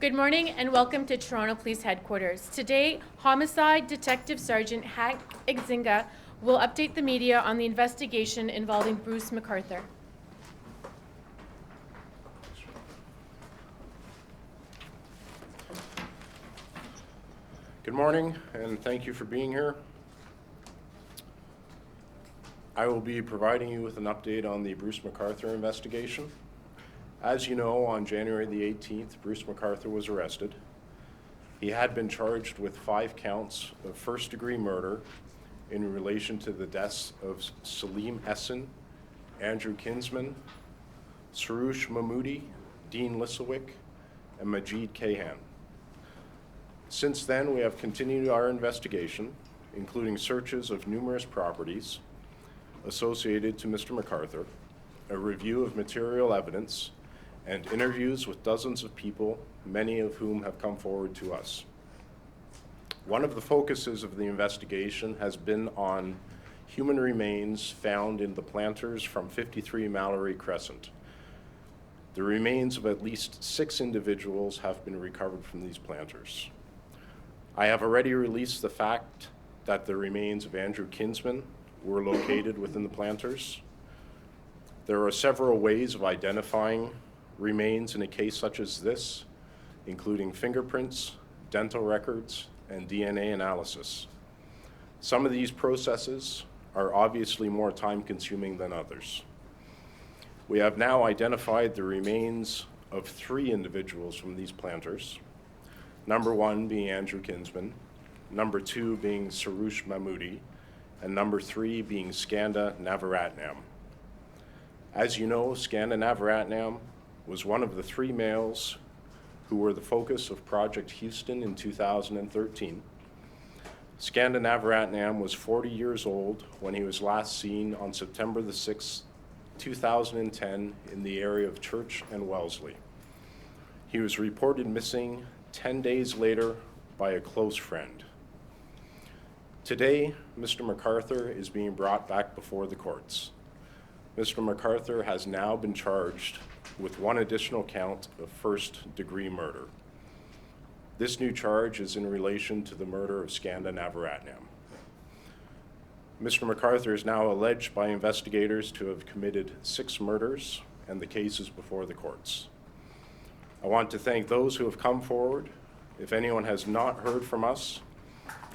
Good morning and welcome to Toronto Police Headquarters. Today, Homicide Detective Sergeant Idsinga will update the media on the investigation involving Bruce McArthur. Good morning, and thank you for being here. I will be providing you with an update on the Bruce McArthur investigation. As you know, on January the 18th, Bruce McArthur was arrested. He had been charged with 5 counts of first-degree murder in relation to the deaths of Salim Essen, Andrew Kinsman, Saroush Mahmoudi, Dean Lissawick, and Majid Kahan. Since then, we have continued our investigation, including searches of numerous properties associated to Mr. McArthur, a review of material evidence, and interviews with dozens of people, many of whom have come forward to us. One of the focuses of the investigation has been on human remains found in the planters from 53 Mallory Crescent. The remains of at least 6 individuals have been recovered from these planters. I have already released the fact that the remains of Andrew Kinsman were located within the planters. There are several ways of identifying remains in a case such as this, including fingerprints, dental records, and DNA analysis. Some of these processes are obviously more time-consuming than others. We have now identified the remains of 3 individuals from these planters, number 1 being Andrew Kinsman, number 2 being Saroush Mahmoudi, and number 3 being Skanda Navaratnam. As you know, Skanda Navaratnam was one of the 3 males who were the focus of Project Houston in 2013. Skanda Navaratnam was 40 years old when he was last seen on September the 6th, 2010 in the area of Church and Wellesley. He was reported missing 10 days later by a close friend. Today, Mr. McArthur is being brought back before the courts. Mr. McArthur has now been charged with 1 additional count of first-degree murder. This new charge is in relation to the murder of Skanda Navaratnam. Mr. McArthur is now alleged by investigators to have committed 6 murders, and the case is before the courts. I want to thank those who have come forward. If anyone has not heard from us,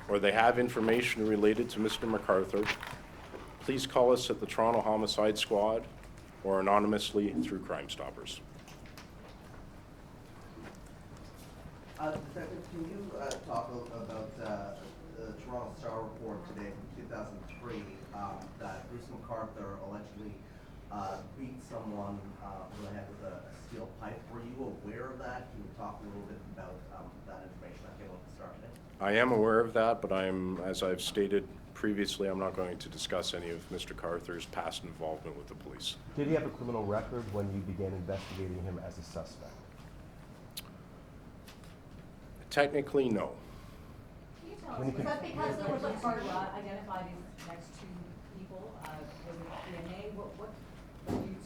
or they have information related to Mr. McArthur, please call us at the Toronto Homicide Squad or anonymously through Crime Stoppers. Detective, can you talk about the Toronto Star report today from 2003 that Bruce McArthur allegedly beat someone over the head with a steel pipe? Were you aware of that? Can you talk a little bit about that information that came up at the Star today? I am aware of that, but as I've stated previously, I'm not going to discuss any of Mr. McArthur's past involvement with the police. Did he have a criminal record when you began investigating him as a suspect? Technically, no. Can you tell us, was that because there was a part identify these next 2 people? Was it DNA? What led you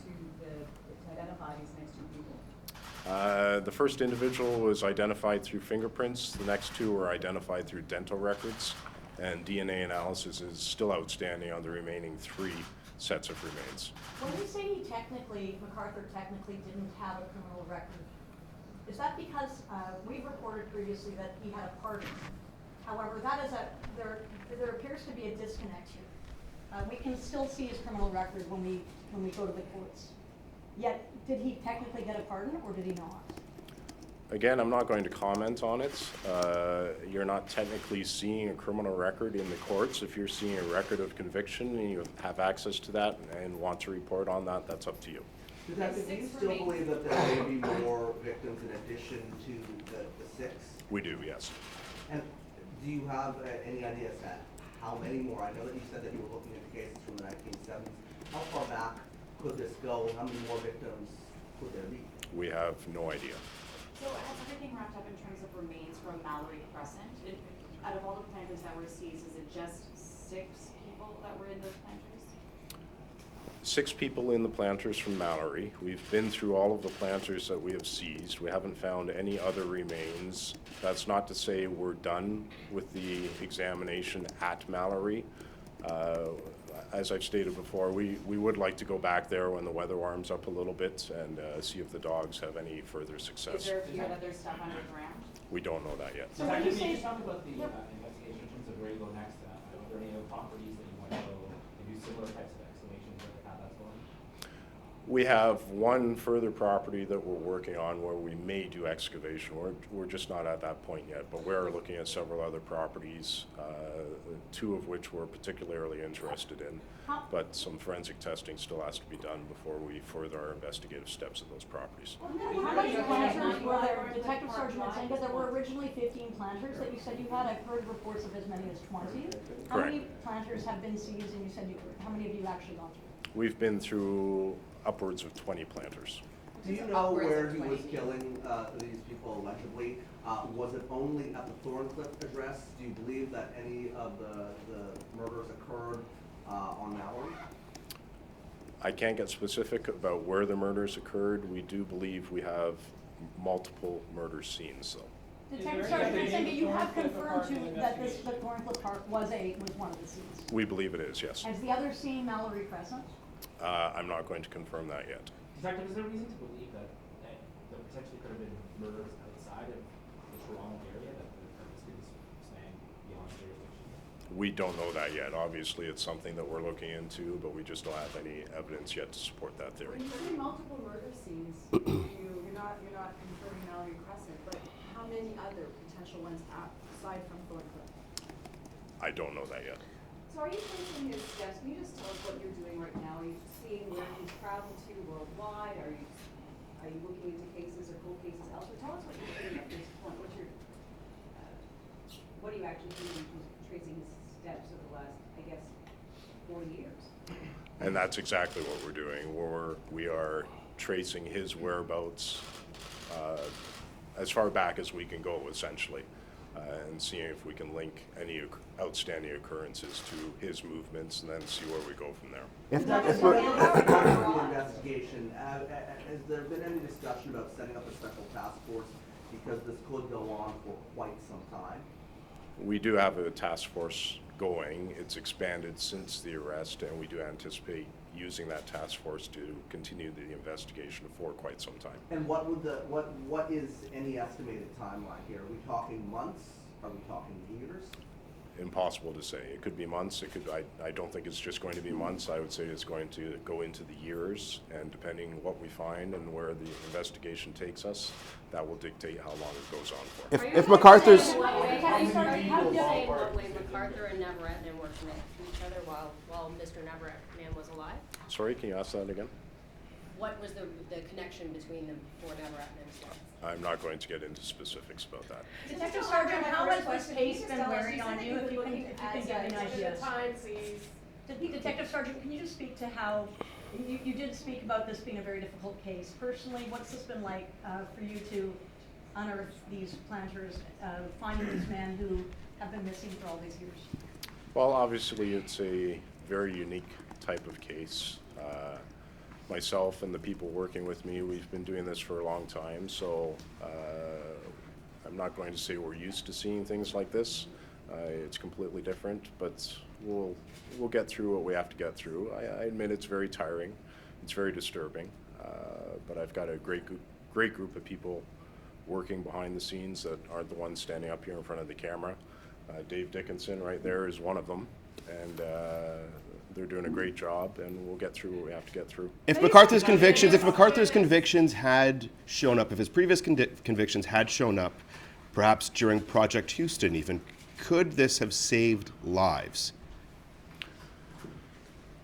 to identify these next 2 people? The first individual was identified through fingerprints. The next 2 were identified through dental records, and DNA analysis is still outstanding on the remaining 3 sets of remains. When you say McArthur technically didn't have a criminal record, is that because we've reported previously that he had a pardon? However, there appears to be a disconnect here. We can still see his criminal record when we go to the courts. Yet, did he technically get a pardon, or did he not? Again, I'm not going to comment on it. You're not technically seeing a criminal record in the courts. If you're seeing a record of conviction and you have access to that and want to report on that, that's up to you. Detective, do you still believe that there may be more victims in addition to the 6? We do, yes. And do you have any idea as to how many more? I know that you said that you were looking at cases from the 1970s. How far back could this go? How many more victims could there be? We have no idea. So has everything wrapped up in terms of remains from Mallory Crescent? Out of all the planters that were seized, is it just 6 people that were in those planters? 6 people in the planters from Mallory. We've been through all of the planters that we have seized. We haven't found any other remains. That's not to say we're done with the examination at Mallory. As I've stated before, we would like to go back there when the weather warms up a little bit and see if the dogs have any further Is success. there a few other stuff underground? We don't know that yet. So when you Can you say, talk about the investigation in terms of where you go next? Are there any other properties that you want to go and do similar types of excavations or how that's going? We have one further property that we're working on where we may do excavation. We're just not at that point yet, but we're looking at several other properties, 2 of which we're particularly interested in. But some forensic testing still has to be done before we further our investigative steps at those properties. how many planters were there? Detective Sergeant Idsinga, there were originally 15 planters that you said you had. I've heard reports of as many as 20. How Correct. many planters have been seized, and you said how many have you actually gone through? We've been through upwards of 20 planters. Do you know where he was killing these people allegedly? Was it only at the Thorncliffe address? Do you believe that any of the murders occurred on Mallory? I can't get specific about where the murders occurred. We do believe we have multiple murder scenes, though. Detective Sergeant Idsinga, you have confirmed that the Thorncliffe Park was one of the scenes. We believe it is, yes. Is the other scene Mallory Crescent? I'm not going to confirm that yet. Detective, is there a reason to believe that there potentially could have been murders outside of the Toronto area that this could stand beyond jurisdiction? We don't know that yet. Obviously, it's something that we're looking into, but we just don't have any evidence yet to support that theory. When you say multiple murder scenes, you're not confirming Mallory Crescent, but how many other potential ones aside from Thorncliffe? I don't know that yet. So are you tracing his steps? Can you just tell us what you're doing right now? Are you seeing where he's traveled to worldwide? Are you looking into cases or cold cases elsewhere? Tell us what you're doing at this point. What are you actually doing tracing his steps over the last, I guess, 4 years? And that's exactly what we're doing. We are tracing his whereabouts as far back as we can go, essentially, and seeing if we can link any outstanding occurrences to his movements, and then see where we go from there. If For we're, the investigation, has there been any discussion about setting up a special task force because this could go on for quite some time? We do have a task force going. It's expanded since the arrest, and we do anticipate using that task force to continue the investigation for quite some time. And what is any estimated timeline here? Are we talking months? Are we talking years? Impossible to say. It could be months. I don't think it's just going to be months. I would say it's going to go into the years, and depending what we find and where the investigation takes us, that will dictate how long it goes on for. if McArthur's, Have you started, how do you Saying what way McArthur and Navaratnam were connected to each other while Mr. Navaratnam was alive? Sorry, can you ask that again? What was the connection between them for Navaratnam's death? I'm not going to get into specifics about that. Detective Sergeant, how has this case been wearing on you, if you can give me an idea? Detective Sergeant, can you just speak to how, you did speak about this being a very difficult case. Personally, what's this been like for you to unearth these planters, finding these men who have been missing for all these years? Well, obviously, it's a very unique type of case. Myself and the people working with me, we've been doing this for a long time, so I'm not going to say we're used to seeing things like this. It's completely different, but we'll get through what we have to get through. I admit it's very tiring, it's very disturbing, but I've got a great group of people working behind the scenes that aren't the ones standing up here in front of the camera. Dave Dickinson right there is one of them, and they're doing a great job, and we'll get through what we have to get through. if McArthur's convictions had shown up, if his previous convictions had shown up, perhaps during Project Houston even, could this have saved lives?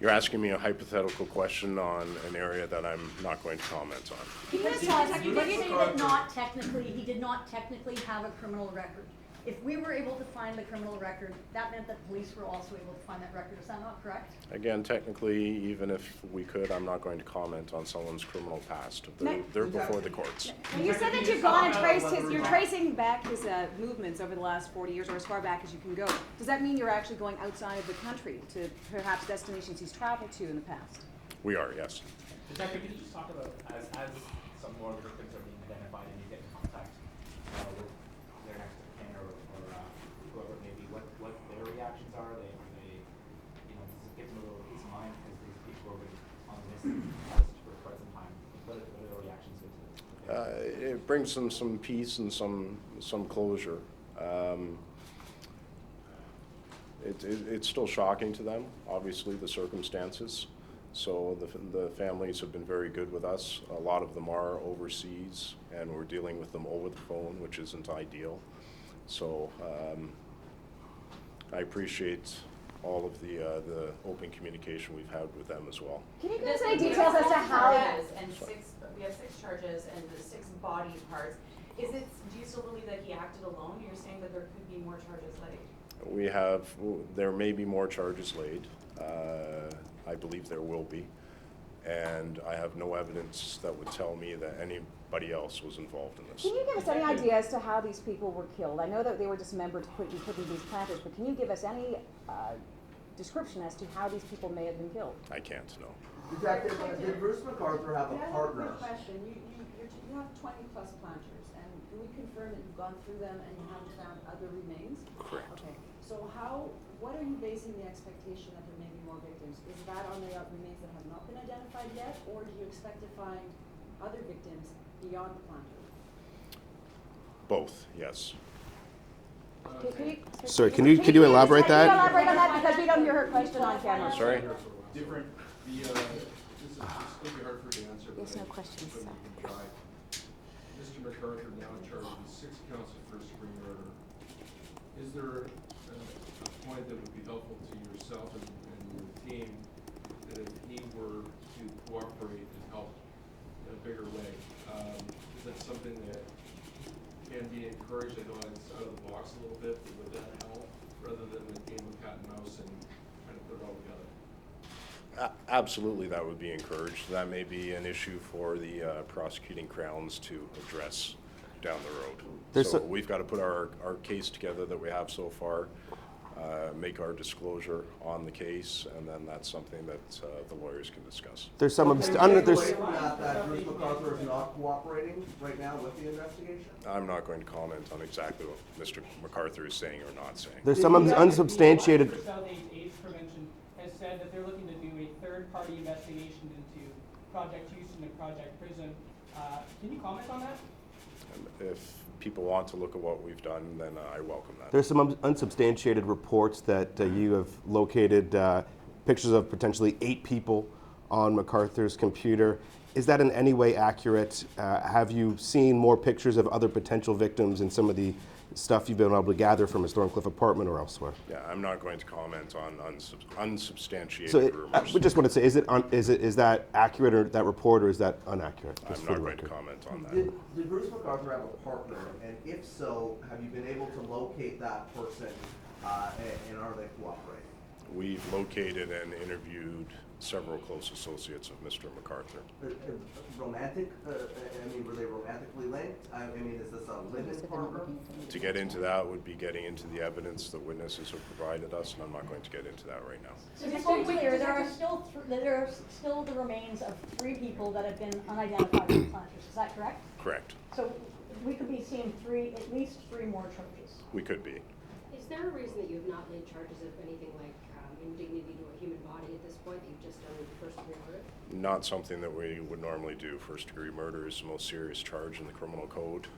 You're asking me a hypothetical question on an area that I'm not going to comment on. Because you did say that he did not technically have a criminal record. If we were able to find the criminal record, that meant that police were also able to find that record. Is that not correct? Again, technically, even if we could, I'm not going to comment on someone's criminal past. They're before the courts. And you said that you've gone and you're tracing back his movements over the last 40 years, or as far back as you can go. Does that mean you're actually going outside of the country to perhaps destinations he's traveled to in the past? We are, yes. Detective, can you just talk about, as some more victims are being identified and you get in contact with their next of kin or whoever it may be, what their reactions are? Are they, you know, does it give them a little peace of mind because these people have been on the missing list for quite some time? What are their reactions to it? It brings them some peace and some closure. It's still shocking to them, obviously, the circumstances. So the families have been very good with us. A lot of them are overseas, and we're dealing with them over the phone, which isn't ideal. So I appreciate all of the open communication we've had with them as well. Can you give us any details as to how? And we have 6 charges and the 6 body parts. Do you still believe that he acted alone? You're saying that there could be more charges laid? There may be more charges laid. I believe there will be. And I have no evidence that would tell me that anybody else was involved in this. Can you give us any idea as to how these people were killed? I know that they were dismembered to put in these planters, but can you give us any description as to how these people may have been killed? I can't, no. Detective, did Bruce McArthur have a partner? I have a quick question. You have 20 plus planters, and can we confirm that you've gone through them and you haven't found other remains? Correct. Okay, so what are you basing the expectation that there may be more victims? Is that on the remains that have not been identified yet, or do you expect to find other victims beyond the planter? Both, yes. Sorry, can you elaborate that? Can you elaborate on that, because we don't hear her question on camera. Sorry? Different, this is going to be hard for you to answer. There's no questions, but you can try. Mr. McArthur now in charge of 6 counts of first-degree murder. Is there a point that would be helpful to yourself and your team that if he were to cooperate and help in a bigger way, is that something that can be encouraged? I know it's out of the box a little bit, but would that help rather than the game of cat and mouse and trying to put it all together? Absolutely, that would be encouraged. That may be an issue for the prosecuting crowns to address down the road. So we've got to put our case together that we have so far, make our disclosure on the case, and then that's something that the lawyers can discuss. There's some Away from that Bruce McArthur is not cooperating right now with the investigation? I'm not going to comment on exactly what Mr. McArthur is saying or not saying. There's some unsubstantiated. Southeast AIDS Prevention has said that they're looking to do a third-party investigation into Project Houston and Project Prison. Can you comment on that? If people want to look at what we've done, then I welcome that. There's some unsubstantiated reports that you have located pictures of potentially 8 people on McArthur's computer. Is that in any way accurate? Have you seen more pictures of other potential victims in some of the stuff you've been able to gather from his Thorncliffe apartment or elsewhere? Yeah, I'm not going to comment on unsubstantiated rumors. We just want to say, is that accurate, or that report, or is that inaccurate? I'm not going to comment on that. Did Bruce McArthur have a partner, and if so, have you been able to locate that person, and are they cooperating? We've located and interviewed several close associates of Mr. McArthur. Romantic? I mean, were they romantically linked? I mean, is this a living partner? To get into that would be getting into the evidence that witnesses have provided us, and I'm not going to get into that right now. So just to be clear, there are still the remains of 3 people that have been unidentified in the planters. Is that correct? Correct. So we could be seeing at least 3 more charges. We could be. Is there a reason that you have not laid charges of anything like indignity to a human body at this point, that you've just done first-degree murder? Not something that we would normally do. First-degree murder is the most serious charge in the criminal code.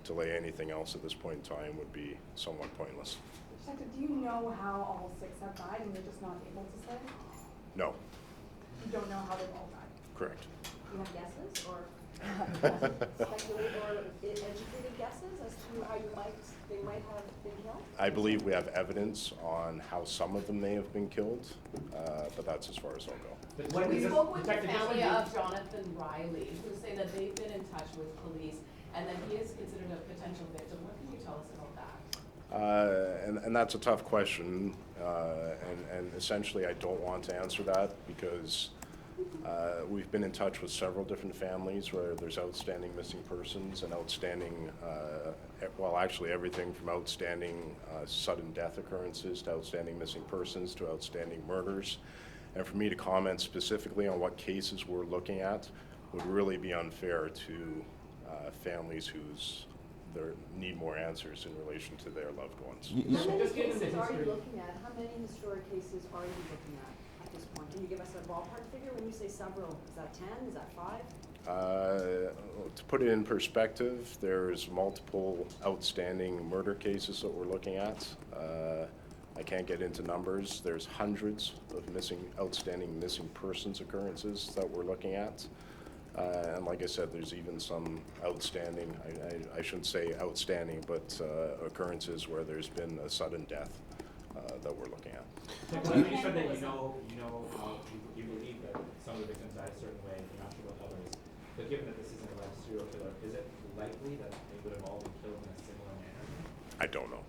To lay anything else at this point in time would be somewhat pointless. Detective, do you know how all 6 have died and you're just not able to say? No. You don't know how they've all died? Correct. Do you have guesses, or speculative or educated guesses as to how they might have been killed? I believe we have evidence on how some of them may have been killed, but that's as far as I'll go. We spoke with the family of Jonathan Riley, who say that they've been in touch with police and that he is considered a potential victim. What can you tell us about that? And that's a tough question, and essentially I don't want to answer that because we've been in touch with several different families where there's outstanding missing persons and outstanding, well, actually everything from outstanding sudden death occurrences to outstanding missing persons to outstanding murders. And for me to comment specifically on what cases we're looking at would really be unfair to families need more answers in relation to their loved ones. How many Just given the cases are you history. looking at? How many historic cases are you looking at this point? Can you give us a ballpark figure when you say several? Is that 10? Is that 5? To put it in perspective, there's multiple outstanding murder cases that we're looking at. I can't get into numbers. There's hundreds of outstanding missing persons occurrences that we're looking at. And like I said, there's even some outstanding, I shouldn't say outstanding, but occurrences where there's been a sudden death that we're looking at. When you said that you believe that some of the victims died a certain way, you're not sure about others, but given that this isn't a serial killer, is it likely that they would have all been killed in a similar manner? I don't know.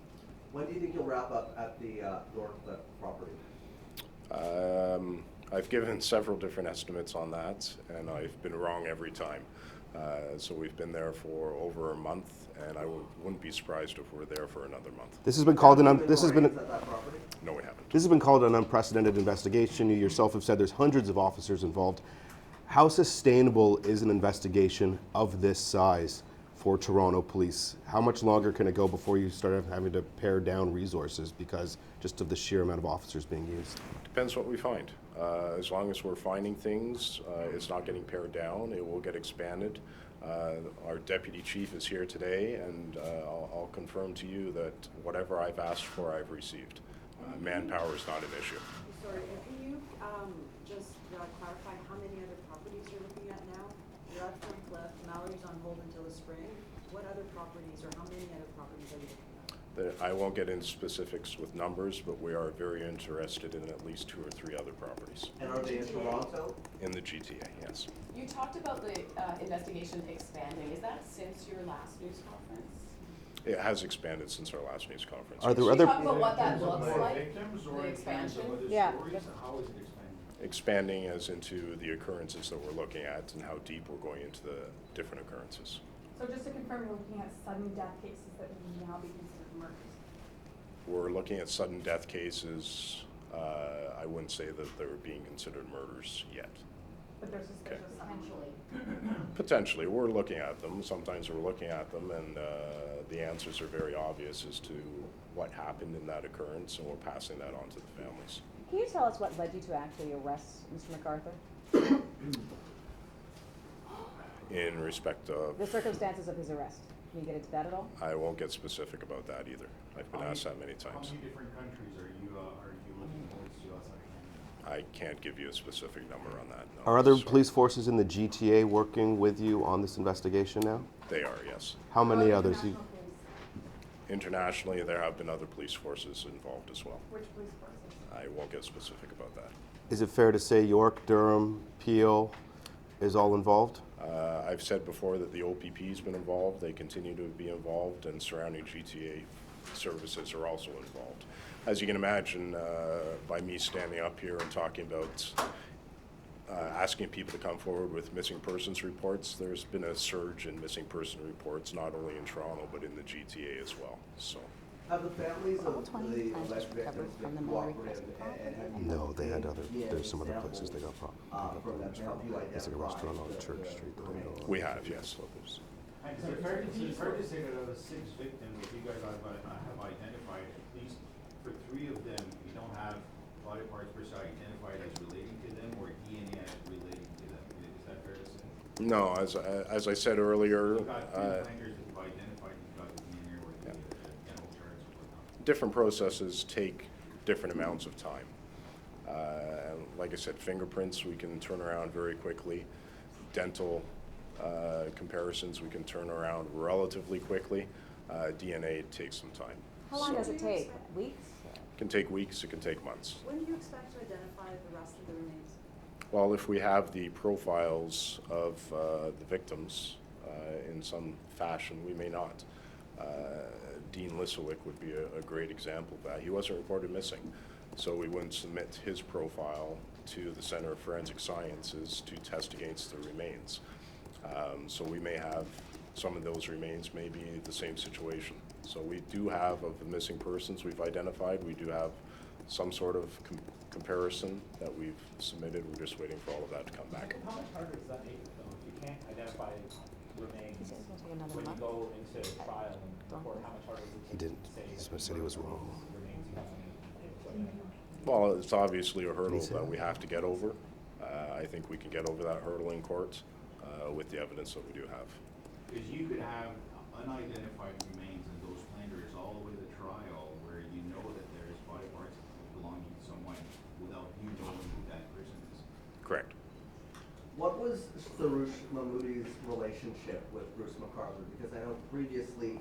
When do you think you'll wrap up at the Northcliffe property? I've given several different estimates on that, and I've been wrong every time. So we've been there for over a month, and I wouldn't be surprised if we're there for another month. This has been called At that property? No, we haven't. This has been called an unprecedented investigation. You yourself have said there's hundreds of officers involved. How sustainable is an investigation of this size for Toronto Police? How much longer can it go before you start having to pare down resources because just of the sheer amount of officers being used? Depends what we find. As long as we're finding things, it's not getting pared down, it will get expanded. Our deputy chief is here today, and I'll confirm to you that whatever I've asked for, I've received. Manpower is not an issue. Sorry, can you just clarify how many other properties you're looking at now? You're at Northcliffe, Mallory's on hold until the spring. What other properties or how many other properties are you looking at? I won't get into specifics with numbers, but we are very interested in at least 2 or 3 other properties. And are they in Toronto? In the GTA, yes. You talked about the investigation expanding. Is that since your last news conference? It has expanded since our last news conference. Are there Can you other talk about what that looks like, the expansion? Yeah. How is it expanding? Expanding as into the occurrences that we're looking at and how deep we're going into the different occurrences. So just to confirm, you're looking at sudden death cases that would now be considered murders? We're looking at sudden death cases. I wouldn't say that they're being considered murders yet. But there's suspicious Potentially. Potentially, we're looking at them. Sometimes we're looking at them, and the answers are very obvious as to what happened in that occurrence, and we're passing that on to the families. Can you tell us what led you to actually arrest Mr. McArthur? In respect of, The circumstances of his arrest. Can you get into that at all? I won't get specific about that either. I've been asked that many How times. many different countries are you looking towards to outside of Canada? I can't give you a specific number on that. No. Are other Sorry. police forces in the GTA working with you on this investigation now? They are, yes. How many others? Internationally, there have been other police forces involved as well. Which police forces? I won't get specific about that. Is it fair to say York, Durham, Peel is all involved? I've said before that the OPP's been involved. They continue to be involved, and surrounding GTA services are also involved. As you can imagine, by me standing up here and talking about asking people to come forward with missing persons reports, there's been a surge in missing person reports, not only in Toronto, but in the GTA as well. So. Have the families All of 20 the plans alleged recovered victims from the been Mallory cooperative, Crest and have you No, they had obtained other, there's some other DNA places they got from problems. them to help you It's like a identify restaurant on the Church Street that I know of. We have, yes. And is it fair to say that out of 6 victims that you guys have identified, at least for 3 of them, you don't have body parts per se identified as relating to them or DNA as relating to them? Is that fair to say? No, as I said earlier, You've got 3 fingers that you've identified, you've got the DNA or the dental charts or whatnot. different processes take different amounts of time. Like I said, fingerprints we can turn around very quickly. Dental comparisons we can turn around relatively quickly. DNA takes some time. How long does it take? Weeks? It can take weeks, it can take months. When do you expect to identify the rest of the remains? Well, if we have the profiles of the victims in some fashion, we may not. Dean Lisolick would be a great example of that. He wasn't reported missing, so we wouldn't submit his profile to the Center of Forensic Sciences to test against the remains. So we may have some of those remains may be the same situation. So we do have, of the missing persons we've identified, we do have some sort of comparison that we've submitted. We're just waiting for all of that to come back. How much harder does that make it though, if you can't identify remains when you go into trial and court, how much harder is it He didn't. He said he was wrong. remains you haven't Well, it's obviously a hurdle that we have to get over. I think we can get over that hurdle in courts with the evidence that we do have. Because you could have unidentified remains and go splendors all the way to trial where you know that there's body parts belonging to someone without you knowing who that person is. Correct. What was Sarush Mahmoudi's relationship with Bruce McArthur? Because I know previously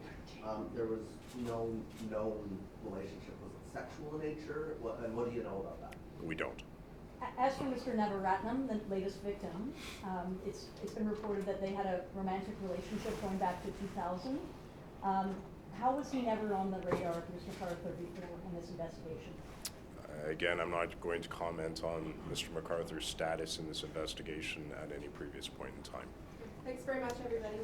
there was no known relationship. Was it sexual in nature? And what do you know about that? We don't. As for Mr. Navaratnam, the latest victim, it's been reported that they had a romantic relationship going back to 2000. How was he never on the radar of Mr. McArthur before in this investigation? Again, I'm not going to comment on Mr. McArthur's status in this investigation at any previous point in time. Thanks very much, everybody.